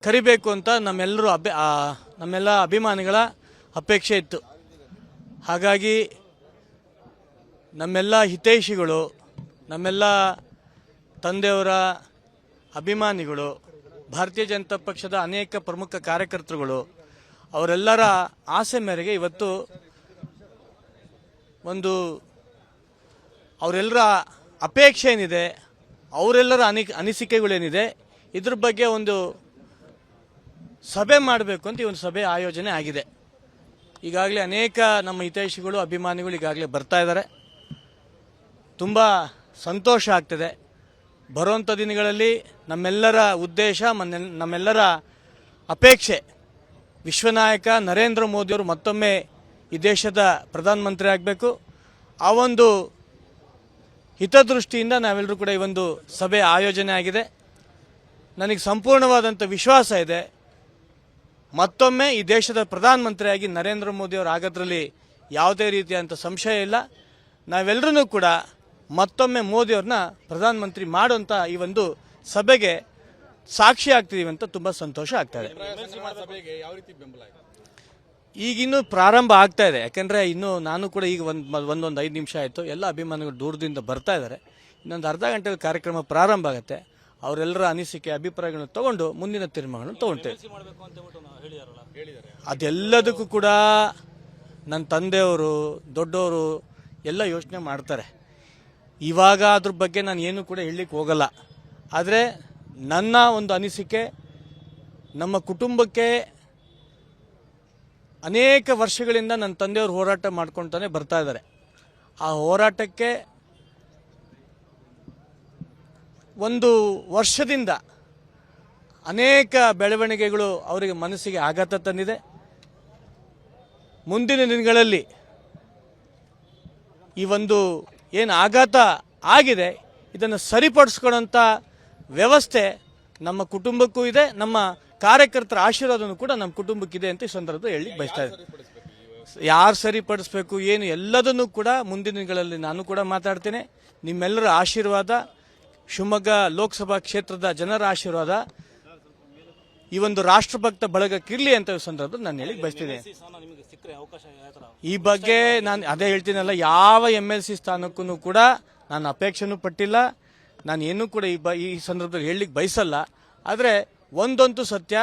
ಕರಿಬೇಕು ಅಂತ ನಮ್ಮೆಲ್ಲ ಅಭಿಮಾನಿಗಳ ಅಪೇಕ್ಷೆ ಇತ್ತು. ಹಾಗಾಗಿ ನಮ್ಮೆಲ್ಲ ಹಿತೈಷಿಗಳು, ನಮ್ಮೆಲ್ಲ ತಂದೆಯವರ ಅಭಿಮಾನಿಗಳು, ಭಾರತೀಯ ಜನತಾ ಪಕ್ಷದ ಅನೇಕ ಪ್ರಮುಖ ಕಾರ್ಯಕರ್ತರುಗಳು ಅವರೆಲ್ಲರ ಆಸೆ ಮೇರೆಗೆ ಇವತ್ತು ಒಂದು ಅವರೆಲ್ಲರ ಅಪೇಕ್ಷೆ ಏನಿದೆ, ಅವರೆಲ್ಲರ ಅನಿಸಿಕೆಗಳೇನಿದೆ, ಇದ್ರ ಬಗ್ಗೆ ಒಂದು ಸಭೆ ಮಾಡಬೇಕು ಅಂತ ಈ ಒಂದು ಸಭೆ ಆಯೋಜನೆ ಆಗಿದೆ. ಈಗಾಗಲೇ ಅನೇಕ ನಮ್ಮ ಹಿತೈಷಿಗಳು, ಅಭಿಮಾನಿಗಳು ಈಗಾಗಲೇ ಬರ್ತಾ ಇದ್ದಾರೆ. ತುಂಬ ಸಂತೋಷ ಆಗ್ತದೆ. ಬರುವಂಥ ದಿನಗಳಲ್ಲಿ ನಮ್ಮೆಲ್ಲರ ಉದ್ದೇಶ, ನಮ್ಮೆಲ್ಲರ ಅಪೇಕ್ಷೆ ವಿಶ್ವನಾಯಕ ನರೇಂದ್ರ ಮೋದಿಯವರು ಮತ್ತೊಮ್ಮೆ ಈ ದೇಶದ ಪ್ರಧಾನಮಂತ್ರಿ ಆಗಬೇಕು. ಆ ಒಂದು ಹಿತದೃಷ್ಟಿಯಿಂದ ನಾವೆಲ್ಲರೂ ಕೂಡ ಈ ಒಂದು ಸಭೆ ಆಯೋಜನೆ ಆಗಿದೆ. ನನಗೆ ಸಂಪೂರ್ಣವಾದಂಥ ವಿಶ್ವಾಸ ಇದೆ, ಮತ್ತೊಮ್ಮೆ ಈ ದೇಶದ ಪ್ರಧಾನಮಂತ್ರಿಯಾಗಿ ನರೇಂದ್ರ ಮೋದಿಯವರು ಆಗೋದ್ರಲ್ಲಿ ಯಾವುದೇ ರೀತಿಯಾದಂಥ ಸಂಶಯ ಇಲ್ಲ. ನಾವೆಲ್ಲರೂ ಕೂಡ ಮತ್ತೊಮ್ಮೆ ಮೋದಿಯವ್ರನ್ನ ಪ್ರಧಾನಮಂತ್ರಿ ಮಾಡುವಂಥ ಈ ಒಂದು ಸಭೆಗೆ ಸಾಕ್ಷಿ ಆಗ್ತಿದ್ದೀವಿ ಅಂತ ತುಂಬ ಸಂತೋಷ ಆಗ್ತಾಯಿದೆ. ಈಗಿನ್ನೂ ಪ್ರಾರಂಭ ಆಗ್ತಾ ಇದೆ, ಯಾಕೆಂದರೆ ಇನ್ನೂ ನಾನು ಕೂಡ ಈಗ ಒಂದೊಂದು 5 ನಿಮಿಷ ಆಯಿತು. ಎಲ್ಲ ಅಭಿಮಾನಿಗಳು ದೂರದಿಂದ ಬರ್ತಾ ಇದ್ದಾರೆ. ಇನ್ನೊಂದು ಅರ್ಧ ಗಂಟೆಯಲ್ಲಿ ಕಾರ್ಯಕ್ರಮ ಪ್ರಾರಂಭ ಆಗುತ್ತೆ. ಅವರೆಲ್ಲರ ಅನಿಸಿಕೆ, ಅಭಿಪ್ರಾಯಗಳನ್ನು ತಗೊಂಡು ಮುಂದಿನ ತೀರ್ಮಾನಗಳನ್ನು ತಗೊಳ್ತೇವೆ. ಅದೆಲ್ಲದಕ್ಕೂ ಕೂಡ ನನ್ನ ತಂದೆಯವರು, ದೊಡ್ಡವರು ಎಲ್ಲ ಯೋಚನೆ ಮಾಡ್ತಾರೆ. ಇವಾಗ ಅದ್ರ ಬಗ್ಗೆ ನಾನು ಏನು ಕೂಡ ಹೇಳಲಿಕ್ಕೆ ಹೋಗಲ್ಲ. ಆದರೆ ನನ್ನ ಒಂದು ಅನಿಸಿಕೆ, ನಮ್ಮ ಕುಟುಂಬಕ್ಕೆ ಅನೇಕ ವರ್ಷಗಳಿಂದ ನನ್ನ ತಂದೆಯವರು ಹೋರಾಟ ಮಾಡ್ಕೊಳ್ತಾನೆ ಬರ್ತಾ ಇದ್ದಾರೆ. ಆ ಹೋರಾಟಕ್ಕೆ ಒಂದು ವರ್ಷದಿಂದ ಅನೇಕ ಬೆಳವಣಿಗೆಗಳು ಅವರಿಗೆ ಮನಸ್ಸಿಗೆ ಆಘಾತ ತಂದಿದೆ. ಮುಂದಿನ ದಿನಗಳಲ್ಲಿ ಈ ಒಂದು ಏನು ಆಘಾತ ಆಗಿದೆ ಇದನ್ನು ಸರಿಪಡಿಸ್ಕೊಳ್ಳೋಂಥ ವ್ಯವಸ್ಥೆ ನಮ್ಮ ಕುಟುಂಬಕ್ಕೂ ಇದೆ, ನಮ್ಮ ಕಾರ್ಯಕರ್ತರ ಆಶೀರ್ವಾದನೂ ಕೂಡ ನಮ್ಮ ಕುಟುಂಬಕ್ಕಿದೆ ಅಂತ ಈ ಸಂದರ್ಭದಲ್ಲಿ ಹೇಳಲಿಕ್ಕೆ ಬಯಸ್ತಾ ಇದ್ದೀನಿ. ಯಾರು ಸರಿಪಡಿಸ್ಬೇಕು ಏನು ಎಲ್ಲದನ್ನೂ ಕೂಡ ಮುಂದಿನ ದಿನಗಳಲ್ಲಿ ನಾನು ಕೂಡ ಮಾತಾಡ್ತೇನೆ. ನಿಮ್ಮೆಲ್ಲರ ಆಶೀರ್ವಾದ, ಶಿವಮೊಗ್ಗ ಲೋಕಸಭಾ ಕ್ಷೇತ್ರದ ಜನರ ಆಶೀರ್ವಾದ ಈ ಒಂದು ರಾಷ್ಟ್ರಭಕ್ತ ಬಳಗಕ್ಕಿರಲಿ ಅಂತ ಈ ಸಂದರ್ಭದಲ್ಲಿ ನಾನು ಹೇಳಿಕ್ಕೆ ಬಯಸ್ತೀನಿ. ಈ ಬಗ್ಗೆ ನಾನು ಅದೇ ಹೇಳ್ತೀನಲ್ಲ, ಯಾವ MLC ಸ್ಥಾನಕ್ಕೂ ಕೂಡ ನಾನು ಅಪೇಕ್ಷೆನೂ ಪಟ್ಟಿಲ್ಲ. ನಾನು ಏನೂ ಕೂಡ ಈ ಸಂದರ್ಭದಲ್ಲಿ ಹೇಳಲಿಕ್ಕೆ ಬಯಸಲ್ಲ. ಆದರೆ ಒಂದಂತೂ ಸತ್ಯ,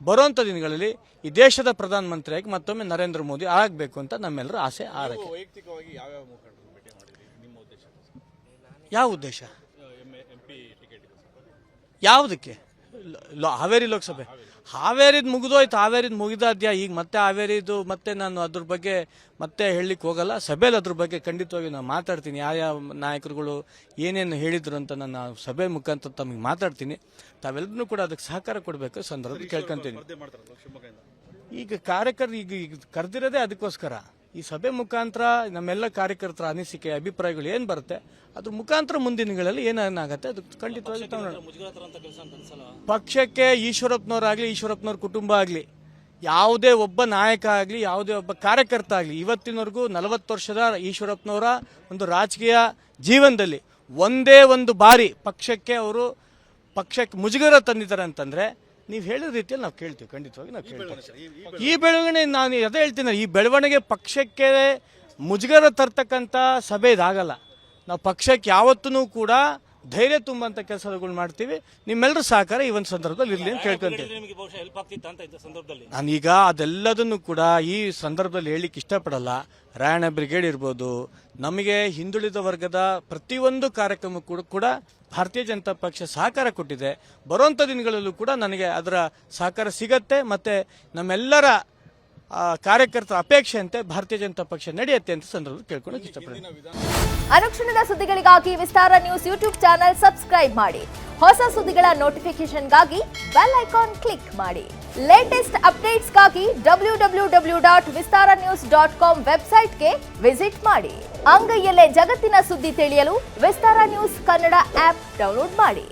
ಬರುವಂಥ ದಿನಗಳಲ್ಲಿ ಈ ದೇಶದ ಪ್ರಧಾನಮಂತ್ರಿಯಾಗಿ ಮತ್ತೊಮ್ಮೆ ನರೇಂದ್ರ ಮೋದಿ ಆಗಬೇಕು ಅಂತ ನಮ್ಮೆಲ್ಲರ ಆಸೆ, ಆರೈಕೆ. ಯಾವ ಉದ್ದೇಶ? ಯಾವುದಕ್ಕೆ? ಹಾವೇರಿ ಲೋಕಸಭೆ. ಹಾವೇರಿದು ಮುಗಿದೋಯ್ತು. ಹಾವೇರಿದು ಮುಗಿದಾದ್ಯಾ, ಈಗ ಮತ್ತೆ ಹಾವೇರಿದು ಮತ್ತೆ ನಾನು ಅದ್ರ ಬಗ್ಗೆ ಮತ್ತೆ ಹೇಳಲಿಕ್ಕೆ ಹೋಗಲ್ಲ. ಸಭೆಯಲ್ಲಿ ಅದ್ರ ಬಗ್ಗೆ ಖಂಡಿತವಾಗಿ ನಾನು ಮಾತಾಡ್ತೀನಿ. ಯಾವ ನಾಯಕರುಗಳು ಏನೇನು ಹೇಳಿದ್ರು ಅಂತ ನನ್ನ ಸಭೆ ಮುಖಾಂತರ ತಮಗೆ ಮಾತಾಡ್ತೀನಿ. ತಾವೆಲ್ಲರೂ ಕೂಡ ಅದಕ್ಕೆ ಸಹಕಾರ ಕೊಡಬೇಕು ಸಂದರ್ಭ ಕೇಳ್ಕೊಂತೀನಿ. ಈಗ ಕಾರ್ಯಕರ್ತರು ಈಗ ಕರೆದಿರೋದೇ ಅದಕ್ಕೋಸ್ಕರ. ಈ ಸಭೆ ಮುಖಾಂತರ ನಮ್ಮೆಲ್ಲ ಕಾರ್ಯಕರ್ತರ ಅನಿಸಿಕೆ, ಅಭಿಪ್ರಾಯಗಳು ಏನು ಬರುತ್ತೆ ಅದ್ರ ಮುಖಾಂತರ ಮುಂದಿನ ದಿನಗಳಲ್ಲಿ ಏನಾಗುತ್ತೆ ಅದು ಖಂಡಿತವಾಗಿ ಪಕ್ಷಕ್ಕೆ ಈಶ್ವರಪ್ಪನವರಾಗಲಿ, ಈಶ್ವರಪ್ಪನವ್ರ ಕುಟುಂಬ ಆಗಲಿ, ಯಾವುದೇ ಒಬ್ಬ ನಾಯಕ ಆಗಲಿ, ಯಾವುದೇ ಒಬ್ಬ ಕಾರ್ಯಕರ್ತ ಆಗಲಿ, ಇವತ್ತಿನವರೆಗೂ 40 ವರ್ಷದ ಈಶ್ವರಪ್ಪನವರ ಒಂದು ರಾಜಕೀಯ ಜೀವನದಲ್ಲಿ ಒಂದೇ ಒಂದು ಬಾರಿ ಪಕ್ಷಕ್ಕೆ ಮುಜುಗರ ತಂದಿದ್ದಾರೆ ಅಂತಂದ್ರೆ ನೀವು ಹೇಳಿದ ರೀತಿಯಲ್ಲಿ ನಾವು ಕೇಳ್ತೀವಿ, ಖಂಡಿತವಾಗಿ ನಾವು ಕೇಳ್ತೀವಿ. ಈ ಬೆಳವಣಿಗೆ ನಾನು ಅದೇ ಹೇಳ್ತೀನಿ, ಈ ಬೆಳವಣಿಗೆ ಪಕ್ಷಕ್ಕೆ ಮುಜುಗರ ತರ್ತಕ್ಕಂಥ ಸಭೆ ಇದಾಗಲ್ಲ. ನಾವು ಪಕ್ಷಕ್ಕೆ ಯಾವತ್ತೂ ಕೂಡ ಧೈರ್ಯ ತುಂಬಂತ ಕೆಲಸಗಳು ಮಾಡ್ತೀವಿ. ನಿಮ್ಮೆಲ್ಲರ ಸಹಕಾರ ಈ ಒಂದು ಸಂದರ್ಭದಲ್ಲಿ ಇರಲಿ ಅಂತ ಕೇಳ್ಕೊಂತೀವಿ. ನಾನೀಗ ಅದೆಲ್ಲದನ್ನು ಕೂಡ ಈ ಸಂದರ್ಭದಲ್ಲಿ ಹೇಳಲಿಕ್ಕೆ ಇಷ್ಟಪಡಲ್ಲ. ರಾಯಣ್ಣ ಬ್ರಿಗೇಡ್ ಇರ್ಬೋದು, ನಮಗೆ ಹಿಂದುಳಿದ ವರ್ಗದ ಪ್ರತಿಯೊಂದು ಕಾರ್ಯಕ್ರಮಕ್ಕೂ ಕೂಡ ಭಾರತೀಯ ಜನತಾ ಪಕ್ಷ ಸಹಕಾರ ಕೊಟ್ಟಿದೆ. ಬರುವಂಥ ದಿನಗಳಲ್ಲೂ ಕೂಡ ನನಗೆ ಅದರ ಸಹಕಾರ ಸಿಗತ್ತೆ. ಮತ್ತೆ ನಮ್ಮೆಲ್ಲರ ಕಾರ್ಯಕರ್ತರ ಅಪೇಕ್ಷೆಯಂತೆ ಭಾರತೀಯ ಜನತಾ ಪಕ್ಷ ನಡೆಯುತ್ತೆ ಅಂತ ಸಂದರ್ಭದಲ್ಲಿ ಕೇಳ್ಕೊಳ್ಳೋಕೆ ಇಷ್ಟಪಡ್ತೀನಿ. ಅನುಕ್ಷಣದ ಸುದ್ದಿಗಳಿಗಾಗಿ ವಿಸ್ತಾರ ನ್ಯೂಸ್ ಯೂಟ್ಯೂಬ್ ಚಾನೆಲ್ ಸಬ್ಸ್ಕ್ರೈಬ್ ಮಾಡಿ. ಹೊಸ ಸುದ್ದಿಗಳ ನೋಟಿಫಿಕೇಶನ್ಗಾಗಿ ಬೆಲ್ ಐಕಾನ್ ಕ್ಲಿಕ್ ಮಾಡಿ. ಲೇಟೆಸ್ಟ್ ಅಪ್ಡೇಟ್ಸ್ಗಾಗಿ www.vistaranews.com ವೆಬ್ಸೈಟ್ಗೆ ವಿಸಿಟ್ ಮಾಡಿ. ಅಂಗೈಯಲ್ಲೇ ಜಗತ್ತಿನ ಸುದ್ದಿ ತಿಳಿಯಲು ವಿಸ್ತಾರ ನ್ಯೂಸ್ ಕನ್ನಡ ಆಪ್ ಡೌನ್ಲೋಡ್ ಮಾಡಿ.